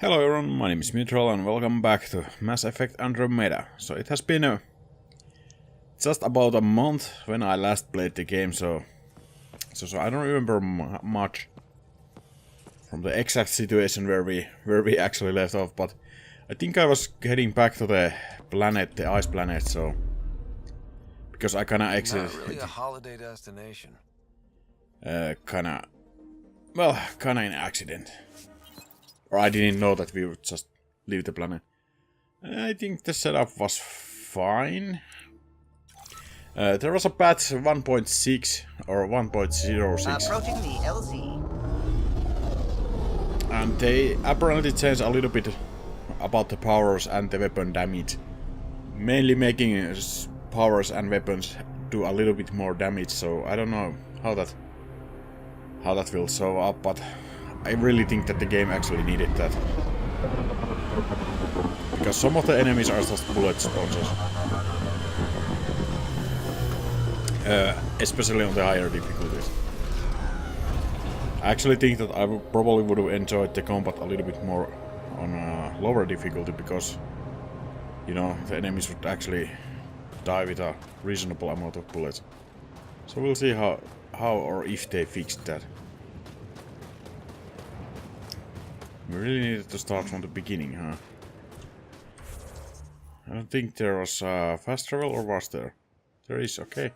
Hello everyone, my name is Mythrell and welcome back to Mass Effect Andromeda. So it has been just about a month when I last played the game, so I don't remember much from the exact situation where we actually left off, but I think I was heading back to the planet, the ice planet, so because I kinda exited. Not really a holiday destination. Kinda an accident. Or I didn't know that we would just leave the planet. I think the setup was fine. There was a patch 1.6 or 1.06. Approaching the LZ. And they apparently changed a little bit about the powers and the weapon damage. Mainly making powers and weapons do a little bit more damage, so I don't know how that will show up, but I really think that the game actually needed that. Because some of the enemies are just bullet sponges. Especially on the higher difficulties. I actually think that I probably would have enjoyed the combat a little bit more on a lower difficulty, because, you know, the enemies would actually die with a reasonable amount of bullets. So we'll see how or if they fixed that. We really needed to start from the beginning, huh? I don't think there was fast travel, or was there? There is, okay.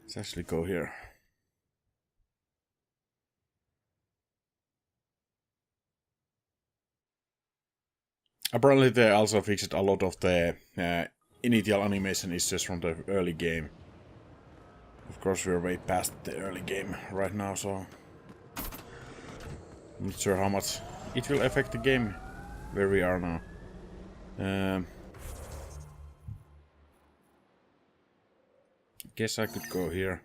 Let's actually go here. Apparently they also fixed a lot of the initial animation issues from the early game. Of course, we're way past the early game right now, so I'm not sure how much it will affect the game where we are now. Guess I could go here.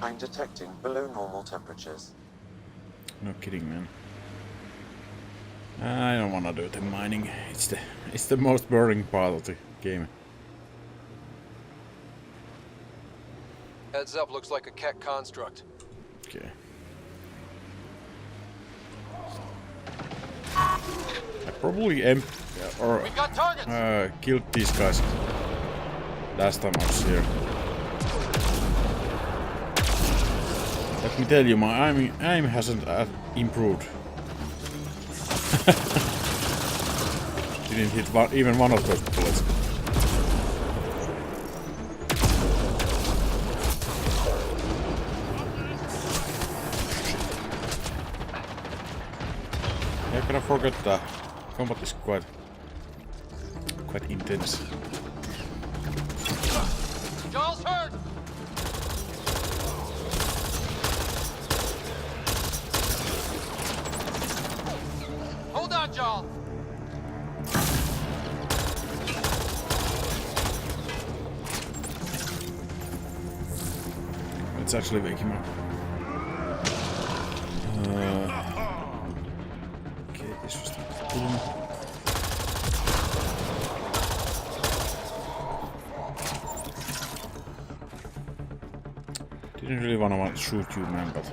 I'm detecting below normal temperatures. No kidding, man. I don't wanna do the mining. It's the most boring part of the game. Heads up, looks like a Keck construct. Okay. I probably We got targets. killed these guys last time I was here. Let me tell you, my aim hasn't improved. Didn't hit even one of those bullets. Yeah, I kind of forgot the combat is quite intense. Joel's hurt. Hold on, Joel. Let's actually wake him up. Okay, this was the boom. Didn't really want to shoot you, man, but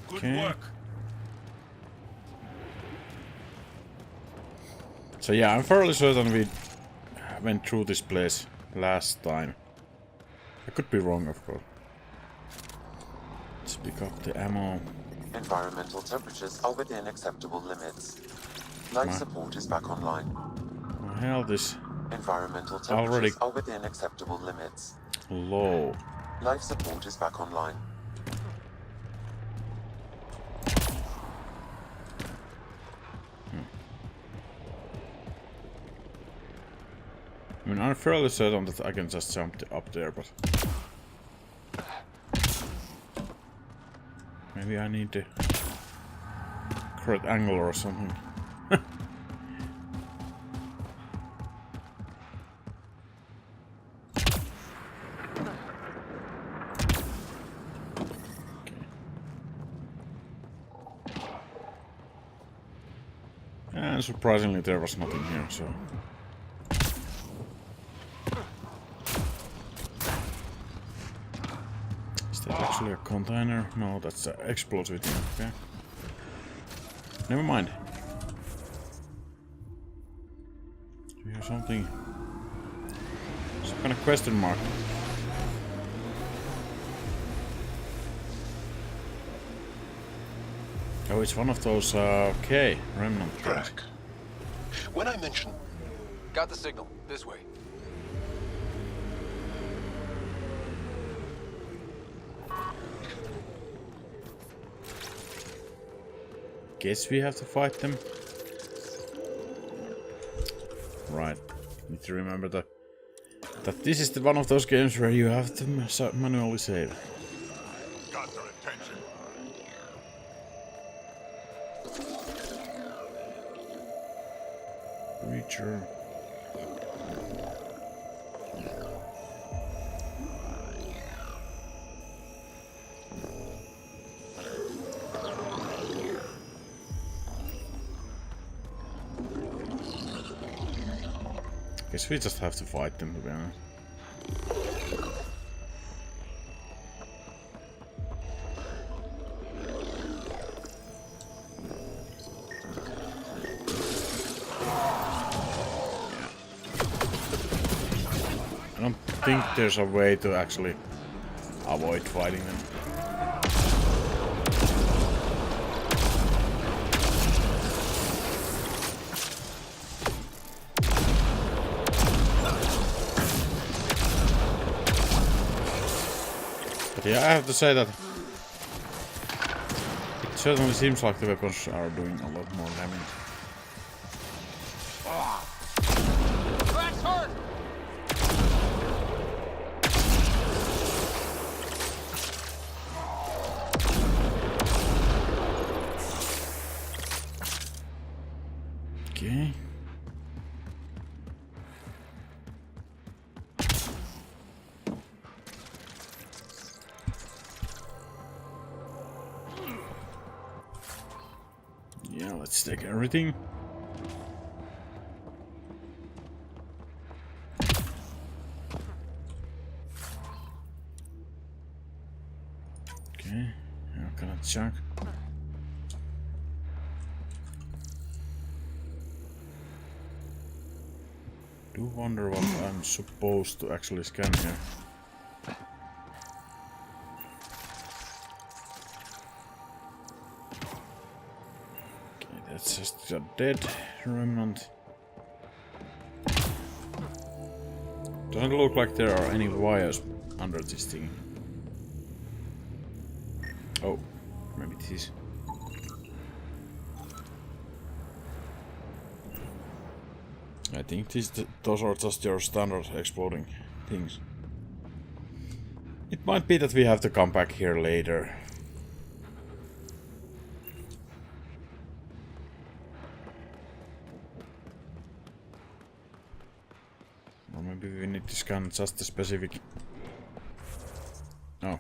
Good work. So yeah, I'm fairly certain we went through this place last time. I could be wrong, of course. Let's pick up the ammo. Environmental temperatures are within acceptable limits. Life support is back online. What the hell, this Environmental Already- temperatures are within acceptable limits. low. Life support is back online. I mean, I'm fairly certain that I can just jump up there, but maybe I need to secret angle or something. And surprisingly there was nothing here, so... Is that actually a container? No, that's an explosive thing, okay. Never mind. Do we have something? Some kind of question mark. Oh, it's one of those, okay, remnant things. Track. When I mention... Got the signal. This way. Guess we have to fight them. Right. Need to remember that this is one of those games where you have to manually save. Got their attention. Creature. Guess we just have to fight them, to be honest. I don't think there's a way to actually avoid fighting them. But yeah, I have to say that it certainly seems like the weapons are doing a lot more damage. That's hurt! Okay. Yeah, let's take everything. Okay, now gonna check. Do wonder what I'm supposed to actually scan here. Okay, that's just a dead remnant. Doesn't look like there are any wires under this thing. Oh, maybe it is. I think those are just your standard exploding things. It might be that we have to come back here later. Or maybe we need to scan just the specific... Oh.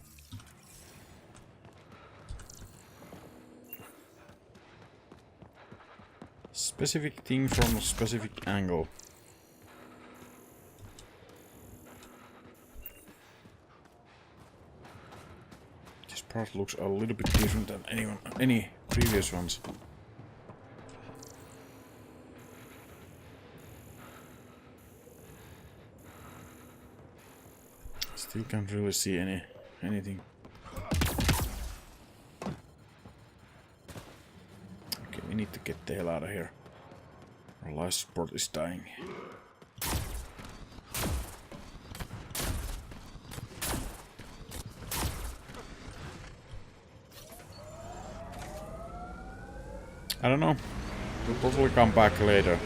Specific thing from a specific angle. This part looks a little bit different than any previous ones. Still can't really see anything. Okay, we need to get the hell out of here. Our life support is dying. I don't know. We'll probably come back later.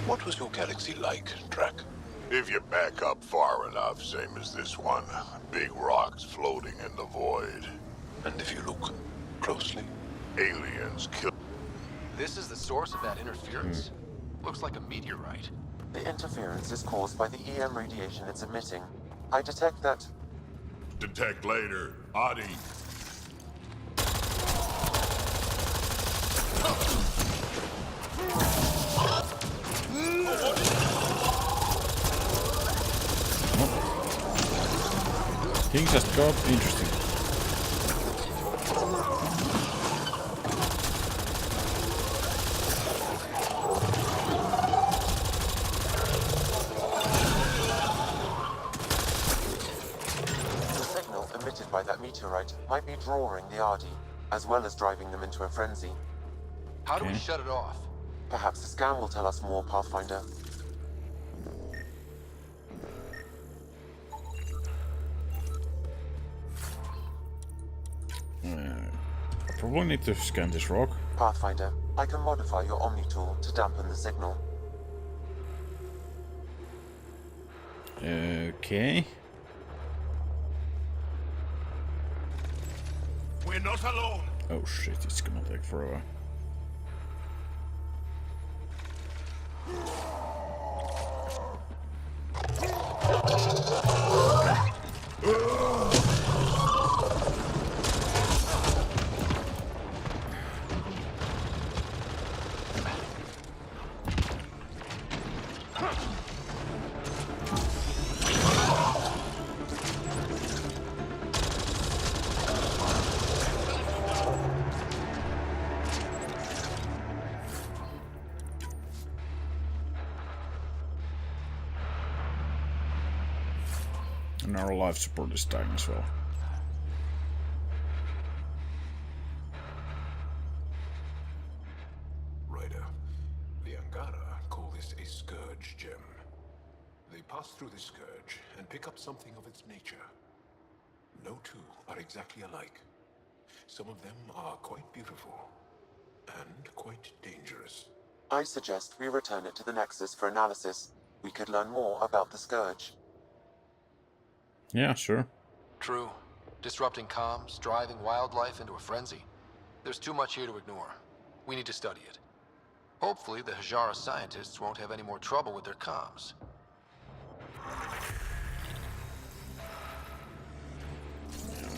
What What was your galaxy like, Drac? If you back up far enough, same as this one. Big rocks floating in the void. And if you look closely, aliens kill. This is the source of that interference? Looks like a meteorite. The interference is caused by the EM radiation it's emitting. I detect that. Detect later. Adi. Things just got interesting. The signal emitted by that meteorite might be drawing the Ardi, as well as driving them into a frenzy. How do we shut it off? Perhaps the scan will tell us more, Pathfinder. I probably need to scan this rock. Pathfinder, I can modify your Omni tool to dampen the signal. Okay. We're not alone. Oh shit, it's gonna take forever. And our life support is dying as well. Ryder, the Angara call this a scourge gem. They pass through the scourge and pick up something of its nature. No two are exactly alike. Some of them are quite beautiful and quite dangerous. I suggest we return it to the Nexus for analysis. We could learn more about the scourge. Yeah, sure. True. Disrupting comms, driving wildlife into a frenzy. There's too much here to ignore. We need to study it. Hopefully, the Hajara scientists won't have any more trouble with their comms. I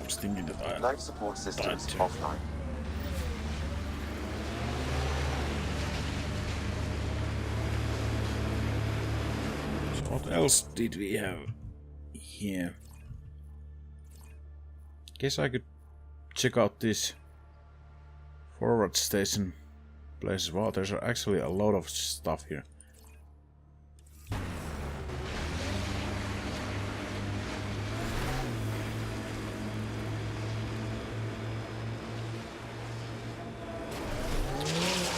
was thinking that I... Life support systems Died too. offline. So what else did we have here? Guess I could check out this forward station place as well. There's actually a lot of stuff here.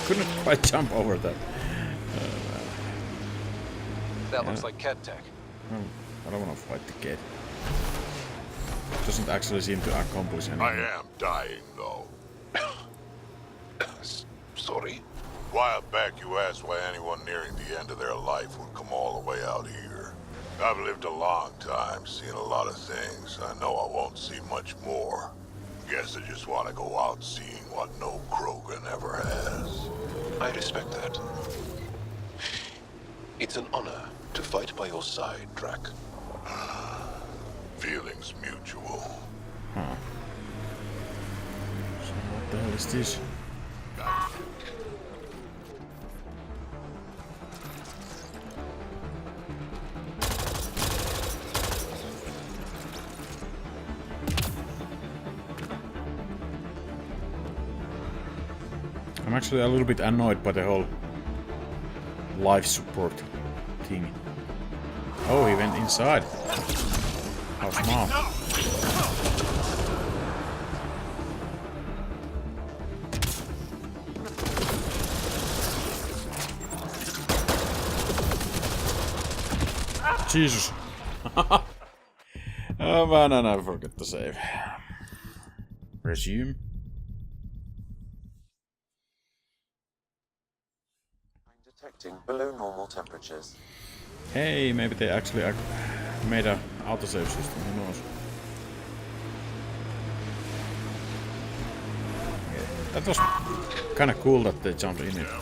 Couldn't quite jump over that. That looks like Ket tech. I don't want to fight the kid. Doesn't actually seem to accomplish anything. I am dying, though. Sorry? A while back, you asked why anyone nearing the end of their life would come all the way out here. I've lived a long time, seen a lot of things. I know I won't see much more. Guess I just want to go out seeing what no Krogan ever has. I respect that. It's an honor to fight by your side, Drac. Feelings mutual. Huh. So what the hell is this? I'm actually a little bit annoyed by the whole life support thing. Oh, he went inside. How smart. Jesus. Oh man, and I forgot to save. Resume. detecting below normal temperatures. Hey, maybe they actually made a autosave system, who knows. Yeah, that was kinda cool that they jumped in there.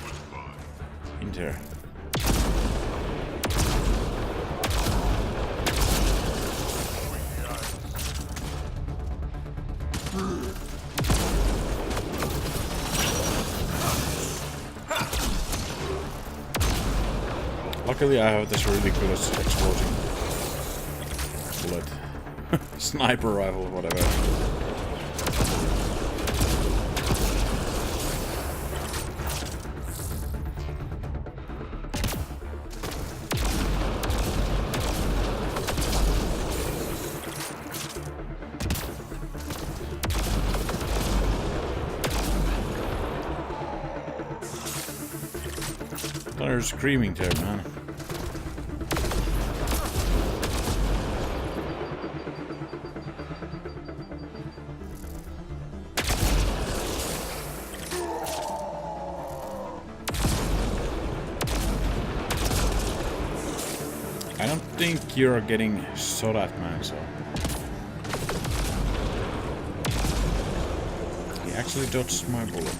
Luckily I have this ridiculous exploding bullet. Sniper rifle, whatever. They're screaming there, man. I don't think you're getting shot at, man, so... He actually dodged my bullet.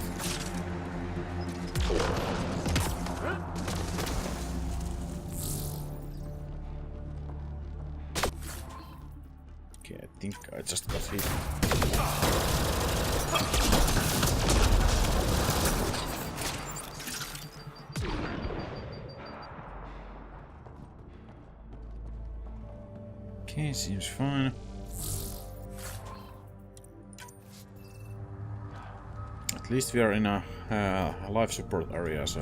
Okay, I think I just got hit. Okay, seems fine. At least we are in a life support area, so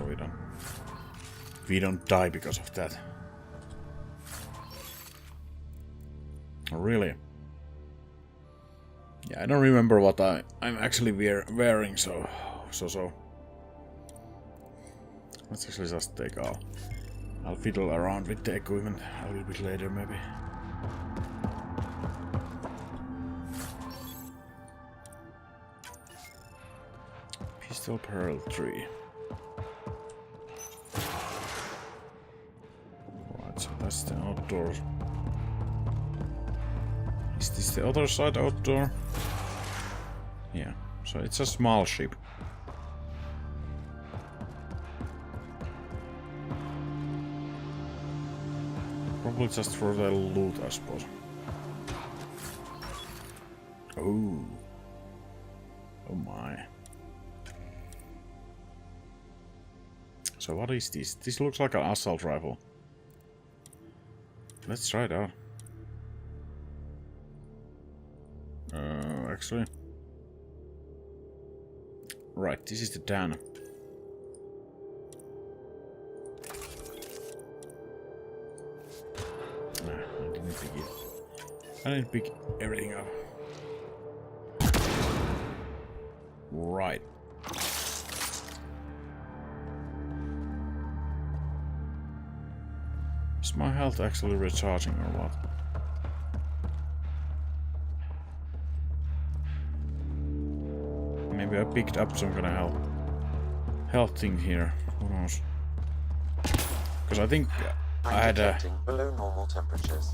we don't die because of that. Really? Yeah, I don't remember what I'm actually wearing, so. Let's actually just take all. I'll fiddle around with the equipment a little bit later, maybe. Pistol Pearl 3. Right, so that's the outdoor. Is this the other side outdoor? Yeah, so it's a small ship. Probably just for the loot, I suppose. Oh. Oh my. So what is this? This looks like an assault rifle. Let's try it out. Actually. Right, this is the Dan. I didn't pick it. I didn't pick everything up. Right. Is my health actually recharging or what? Maybe I picked up some kind of health thing here. Who knows? Because I think I had below normal temperatures.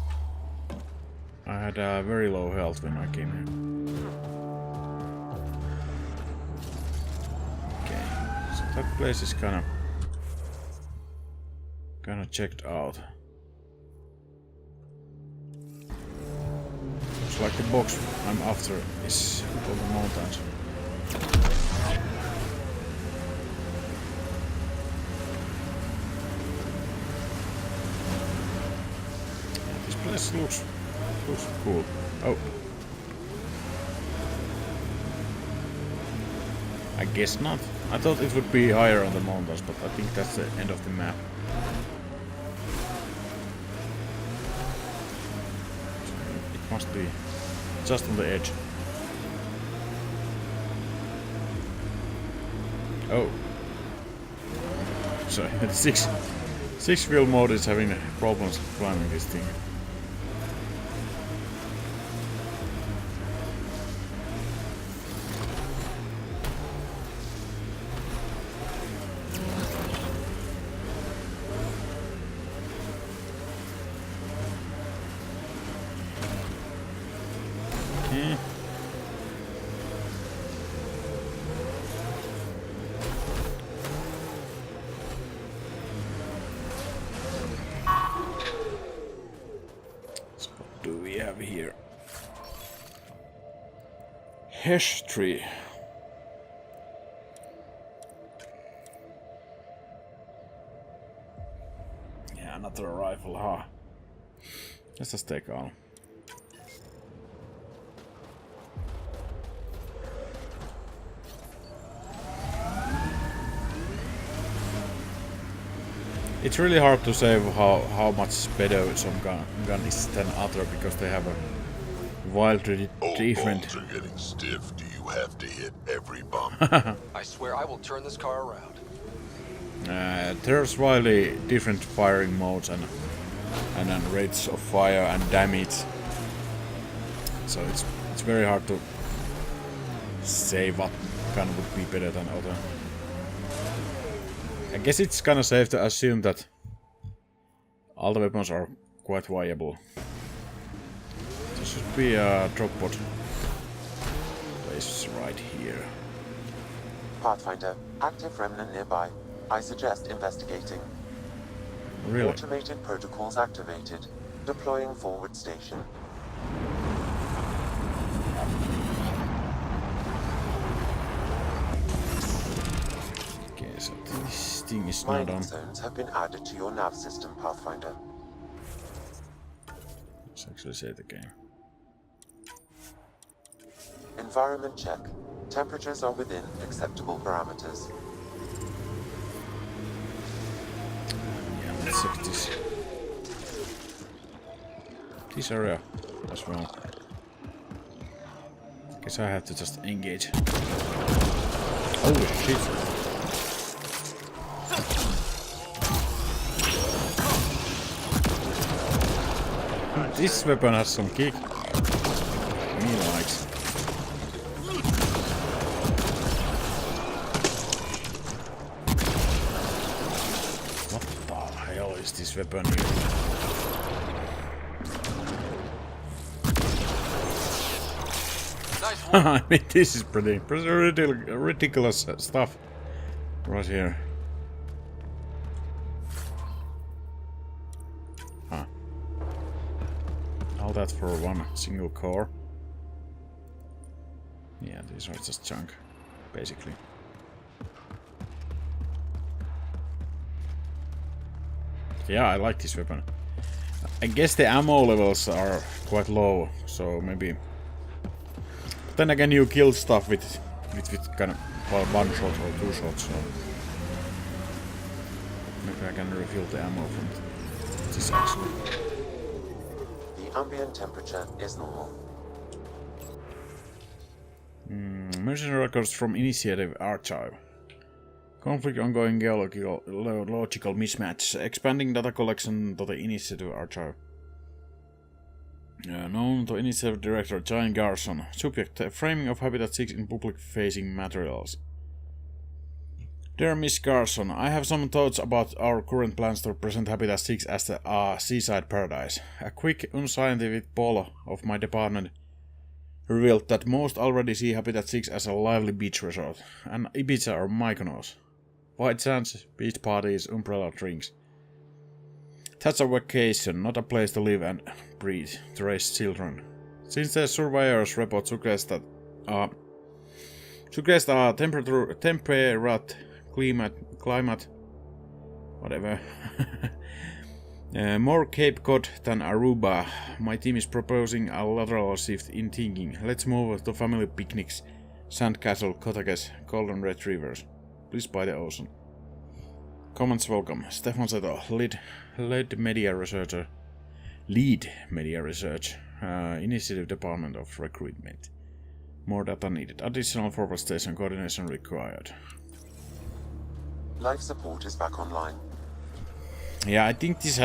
I had very low health when I came here. Okay, so that place is kind of checked out. Looks like the box I'm after is on the mountains. This place looks cool. Oh. I guess not. I thought it would be higher on the mountains, but I think that's the end of the map. It must be just on the edge. Oh. So the six wheel mode is having problems climbing this thing. do we have here? Hash tree. Yeah, another rifle, huh? Let's just take all. It's really hard to say how much better some gun is than other because they have a wildly different. Bones are getting stiff. Do you have to hit every bump? I swear I will turn this car around. There's wildly different firing modes and rates of fire and damage. So it's very hard to say what gun would be better than other. I guess it's kinda safe to assume that all the weapons are quite viable. There should be a drop pod place right here. Pathfinder, active remnant nearby. I suggest investigating. Really? Automated protocols activated. Deploying forward station. Okay, so this thing is not Mining on. zones have been added to your nav system, Pathfinder. Let's actually save the game. Environment check. Temperatures are within acceptable parameters. Yeah, let's check this. This area as well. Guess I have to just engage. Holy shit! This weapon has some kick. Me likes. What the hell is this weapon here? Nice one. I mean, this is pretty ridiculous stuff right here. Huh. All that for one single core. Yeah, these are just junk, basically. Yeah, I like this weapon. I guess the ammo levels are quite low, so maybe. Then again, you kill stuff with kind of one shot or two shots, so maybe I can refill the ammo from this actually. The ambient temperature is normal. Mission records from Initiative Archive. Conflict ongoing logical mismatch. Expanding data collection to the Initiative Archive. Known to Initiative Director Giant Garson. Subject: framing of Habitat 6 in public-facing materials. Dear Miss Garson, I have some thoughts about our current plans to present Habitat 6 as a seaside paradise. A quick, unscientific poll of my department revealed that most already see Habitat 6 as a lively beach resort, an Ibiza or Mykonos. White sands, beach parties, umbrella drinks. That's a vacation, not a place to live and breathe, to raise children. Since the surveyors' report suggests that temperate climate, whatever, more Cape Cod than Aruba, my team is proposing a lateral shift in thinking. Let's move to family picnics, sandcastle, cottages, golden retrievers. Please by the ocean. Comments welcome. Stefan Seto, lead media research, Initiative Department of Recruitment. More data needed. Additional forward station coordination required. Life support is back online. Yeah, I think this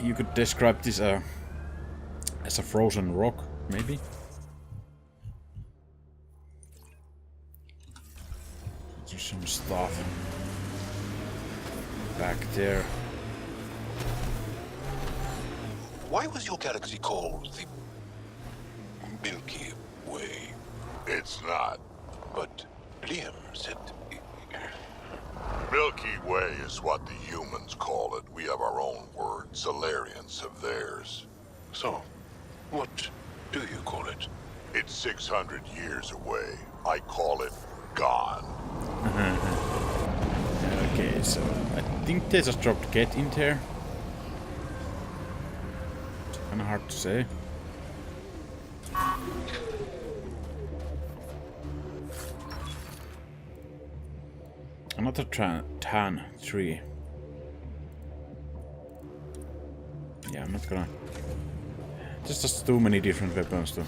you could describe this as a frozen rock, maybe. There's some stuff back there. Why was your galaxy called the Milky Way? It's not. But Liam said... Milky Way is what the humans call it. We have our own word. Solarians have theirs. So, What do you call it? It's 600 years away. I call it gone. Okay, so I think they just dropped get in there. It's kinda hard to say. Another tan tree. Yeah, I'm not gonna. There's just too many different weapons to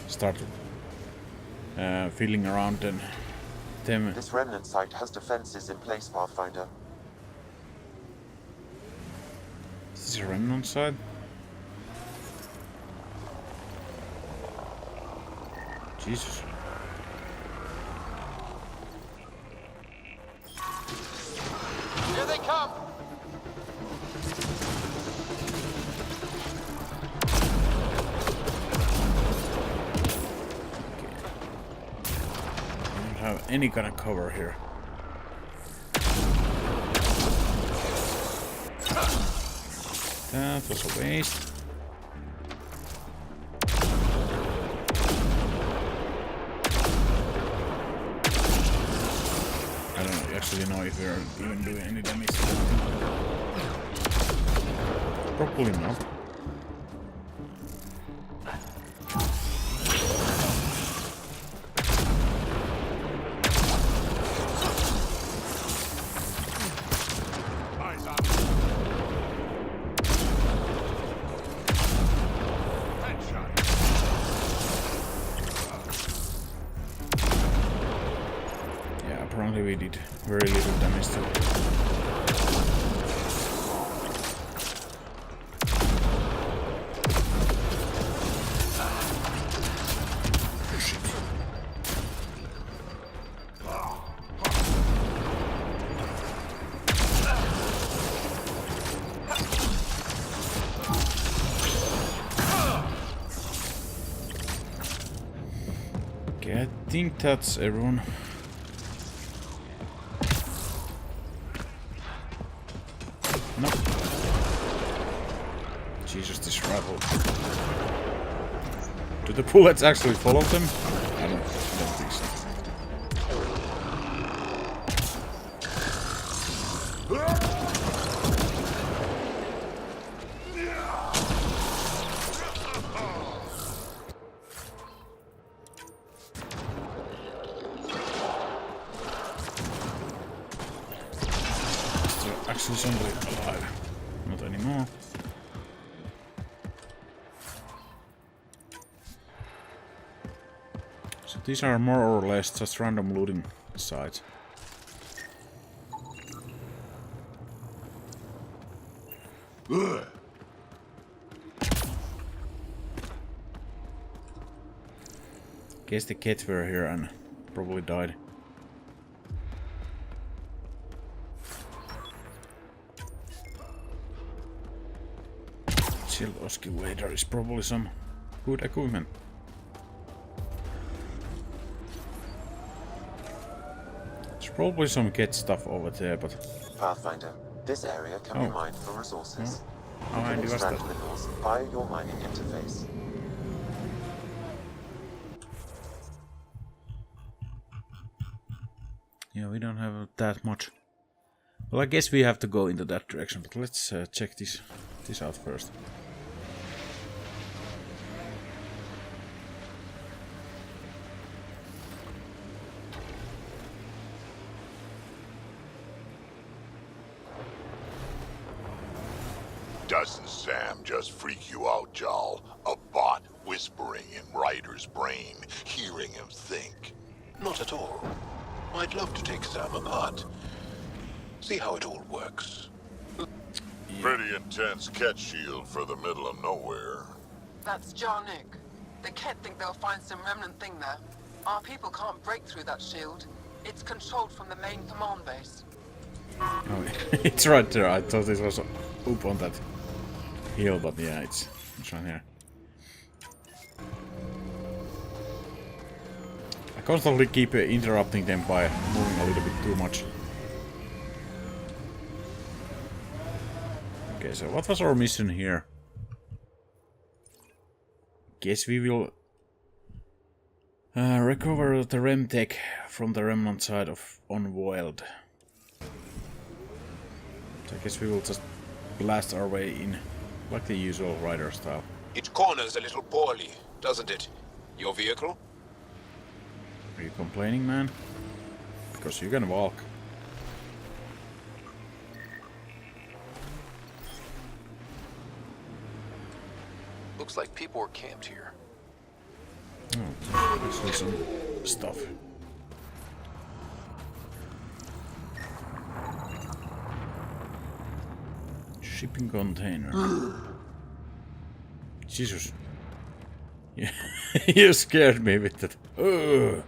start feeling around and them. This remnant site has defenses in place, Pathfinder. Is this a remnant side? Jesus. Here they come! I don't have any kind of cover here. That was a waste. I don't actually know if we're even doing any damage. Probably not. Apparently we did very little damage to it. Okay, I think that's everyone. Nope. Jesus, this rattle. Do the bullets actually follow them? I don't think so. Actually somebody alive. Not anymore. So these are more or less just random looting sites. Guess the kids were here and probably died. Shield oscillator is probably some good equipment. There's probably some get stuff over there, but Pathfinder, this area can be mined for resources. How You can handy was extract that? minerals via your mining interface. Yeah, we don't have that much. Well, I guess we have to go into that direction, but let's check this out first. Doesn't Sam just freak you out, Jarl? A bot whispering in Ryder's brain, hearing him think. Not at all. I'd love to take Sam apart. See how it all works. Pretty intense catch shield for the middle of nowhere. That's Jarnik. The Kett think they'll find some remnant thing there. Our people can't break through that shield. It's controlled from the main command base. Oh, it's right there. I thought it was up on that hill, but yeah, it's right here. I constantly keep interrupting them by moving a little bit too much. Okay, so what was our mission here? Guess we will recover the rem tech from the remnant side of Unwild. So I guess we will just blast our way in, like the usual rider style. It corners a little poorly, doesn't it? Your vehicle? Are you complaining, man? Because you can walk. Looks like people were camped here. Oh, actually some stuff. Shipping container. Jesus. Yeah, you scared me with that. Ugh.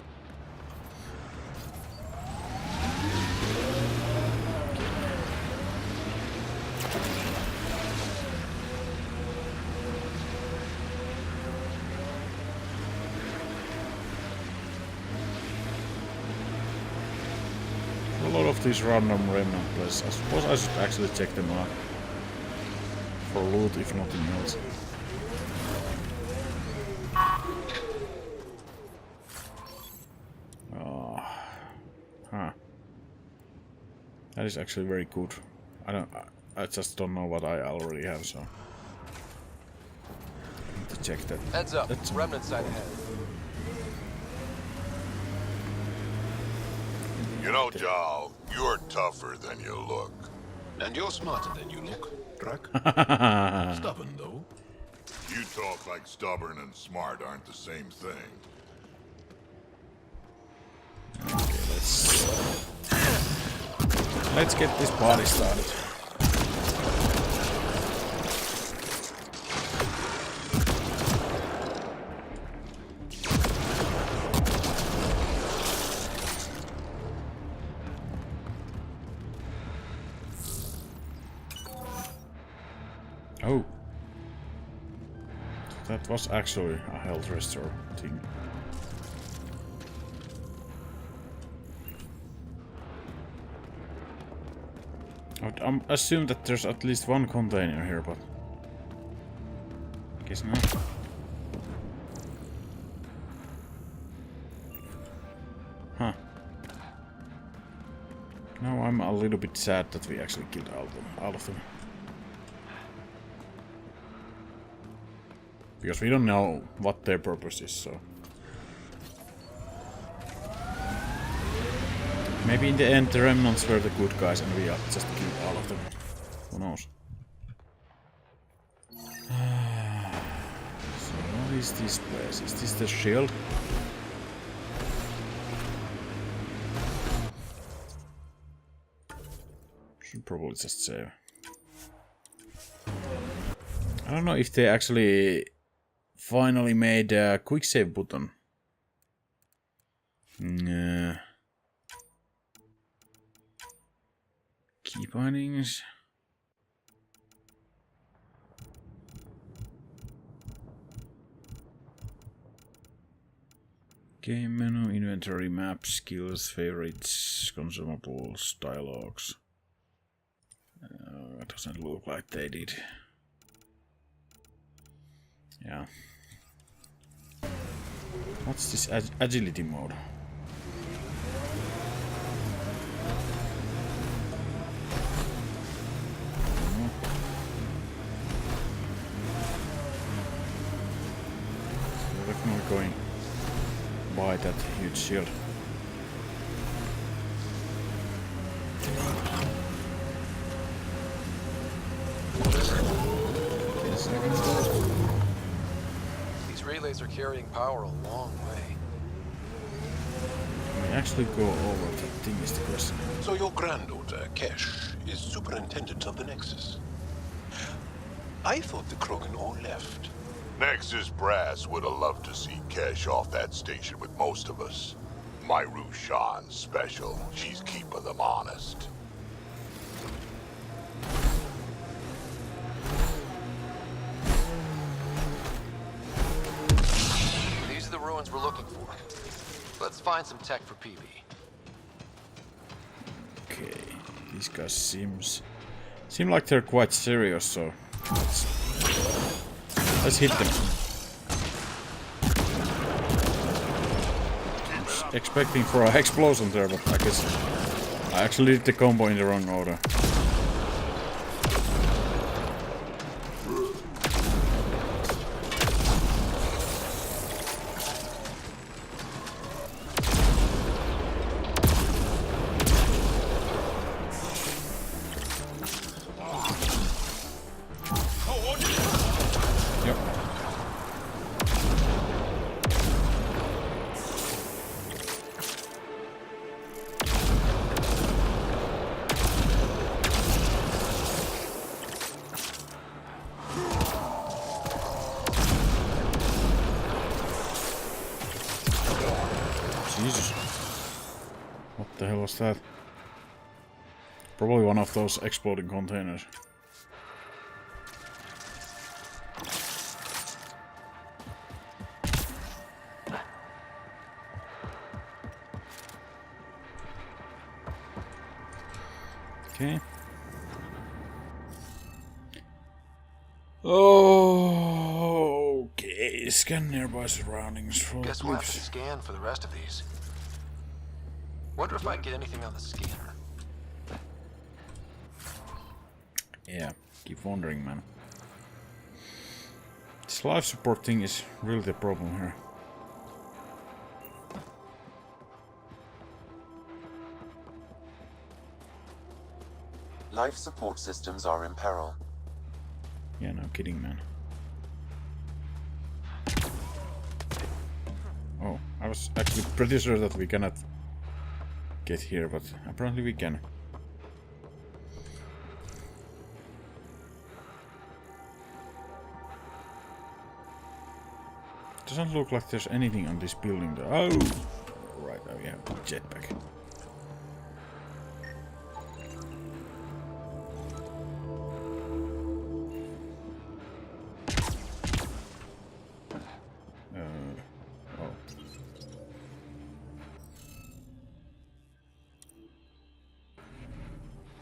A lot of these random remnant places. I suppose I should actually check them out for loot, if nothing else. Oh, huh. That is actually very good. I just don't know what I already have, so I need to check that. Heads up, That's remnant side ahead. You know, Jal, you're tougher than you look. And you're smarter than you look, Drac. Stubborn, though. You talk like stubborn and smart aren't the same thing. Let's get this party started. Oh. That was actually a health restore thing. I would assume that there's at least one container here, but I guess not. Huh. Now I'm a little bit sad that we actually killed all of them. Because we don't know what their purpose is, so... Maybe in the end the remnants were the good guys and we just killed all of them. Who knows? So what is this place? Is this the shield? Should probably just save. I don't know if they actually finally made a quick save button. Key bindings. Game menu, inventory, maps, skills, favorites, consumables, dialogues. It doesn't look like they did. Yeah. What's this agility mode? So definitely going by that huge shield. These relays are carrying power a long way. Can we actually go over that thing is the question. So your granddaughter, Kesh, is superintendent of the Nexus. I thought the Krogan all left. Nexus Brass would have loved to see Kesh off that station with most of us. My Rushan's special. She's keeping them honest. These are the ruins we're looking for. Let's find some tech for PB. Okay, this guy seems Seem like they're quite serious, so let's hit them. I was expecting for an explosion there, but I guess I actually did the combo in the wrong order. Jesus. What the hell was that? Probably one of those exploding containers. Okay. Okay, scan nearby surroundings for Guess we'll have to clips. scan for the rest of these. Wonder if I can get anything on the scanner. Yeah, keep wondering, man. This life support thing is really the problem here. Life support systems are in peril. Yeah, no kidding, man. Oh, I was actually pretty sure that we cannot get here, but apparently we can. Doesn't look like there's anything on this building though. Oh! Right, now we have the jetpack. Oh.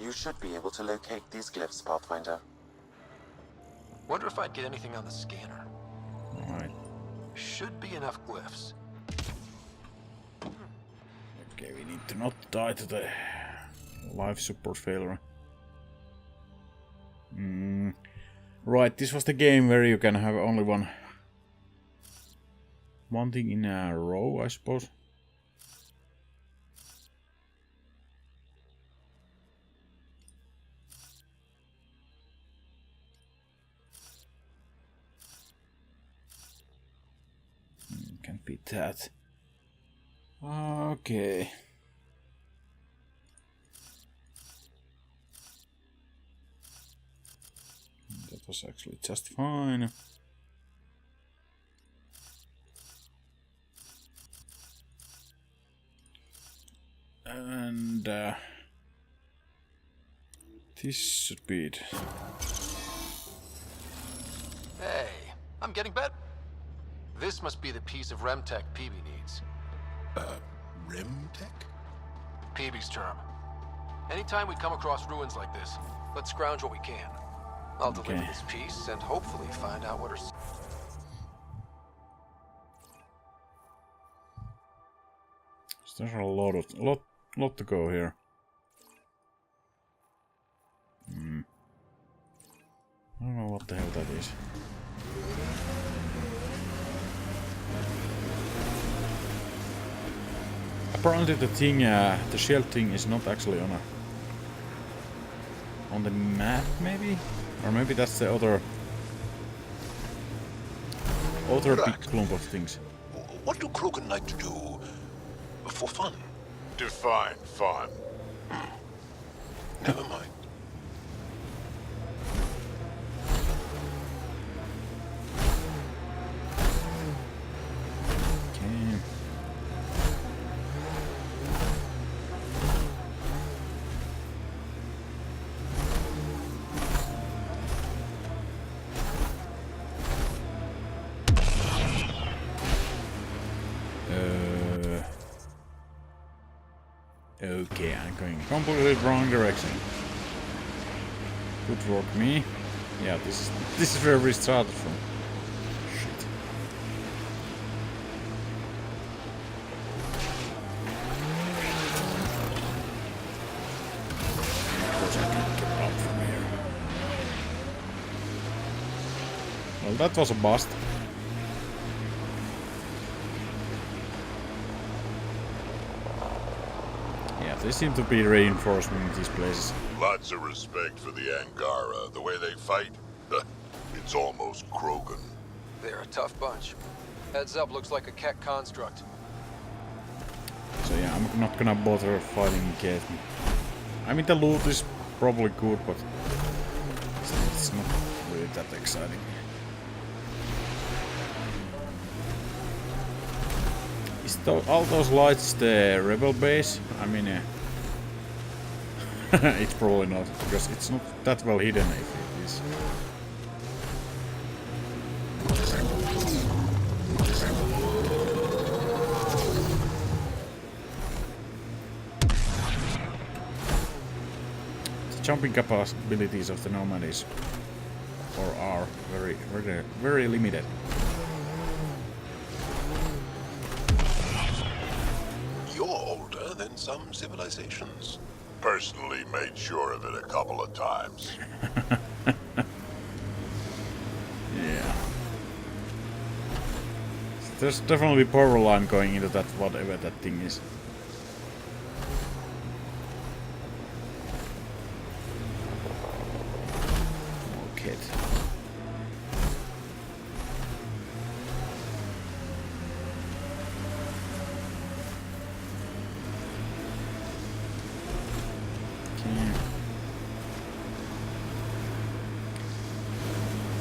You should be able to locate these glyphs, Pathfinder. Wonder if I'd get anything on the scanner. Alright. Should be enough glyphs. Okay, we need to not die to the life support failure. Right, this was the game where you can have only one thing in a row, I suppose. Can't beat that. Okay. That was actually just fine. And this should be it. Hey, I'm getting better. This must be the piece of Remtech Peavy needs. Remtech? Peavy's term. Anytime we come across ruins like this, let's scrounge what we can. I'll deliver Okay. this piece and hopefully find out what her... There's a lot to go here. I don't know what the hell that is. Apparently the thing, the shield thing is not actually on the map, maybe? Or maybe that's the other big clump of things. What do Krogan like to do for fun? Define fun. Never mind. Okay. Okay, I'm going completely wrong direction. Good work, me. Yeah, this is where we started from. Shit. Of course I can't get up from here. Well, that was a bust. Yeah, they seem to be reinforcement in these places. Lots of respect for the Angara. The way they fight, it's almost Krogan. They're a tough bunch. Heads up, looks like a Keck construct. So yeah, I'm not gonna bother fighting Kate. I mean, the loot is probably good, but it's not really that exciting. Is all those lights the rebel base? I mean, it's probably not, because it's not that well hidden if it is. The jumping capabilities of the Nomads are very limited. You're older than some civilizations. Personally made sure of it a couple of times. Yeah. There's definitely power line going into that, whatever that thing is. Okay.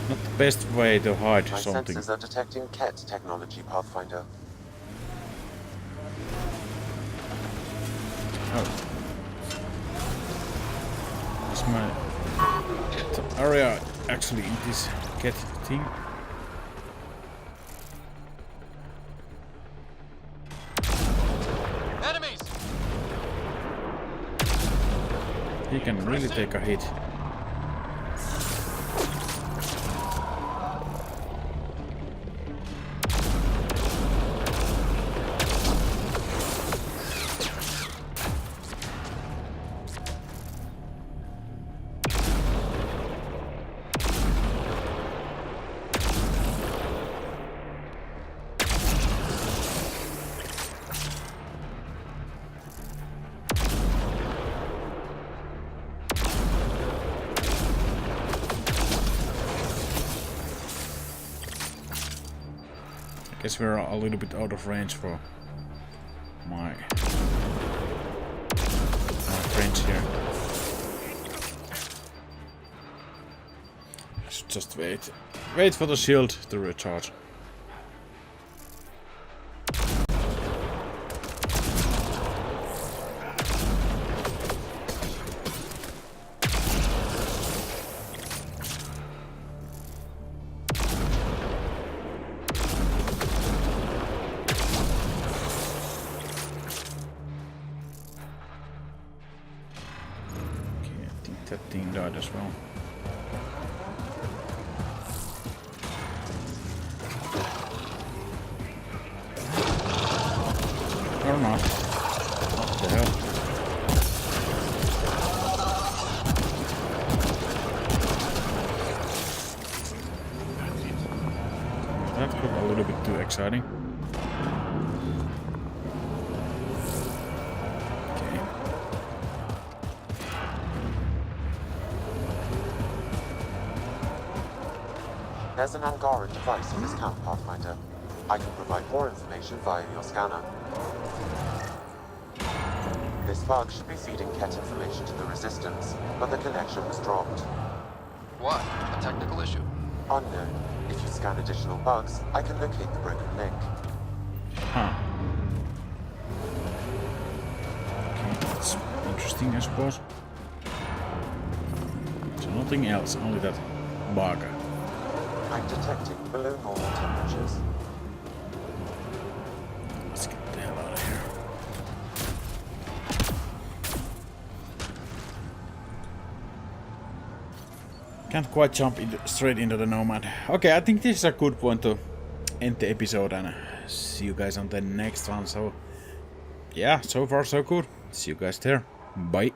Not the best way to hide My something. sensors are detecting Ket technology, Pathfinder. Oh. Is my area actually in this cat thing? Enemies! He can really take a hit. Guess we're a little bit out of range for my friends here. Just wait for the shield to recharge. That thing died as well. Or not. What the hell? That got a little bit too exciting. There's an Angara device in this camp, Pathfinder. I can provide more information via your scanner. This bug should be feeding Ket information to the Resistance, but the connection was dropped. What? A technical issue? Unknown. If you scan additional bugs, I can locate the broken link. Huh. Okay, that's interesting, I suppose. So nothing else, only that bug. I'm detecting below normal temperatures. Let's get the hell out of here. Can't quite jump straight into the Nomad. Okay, I think this is a good point to end the episode and see you guys on the next one. So, yeah, so far so good. See you guys there. Bye.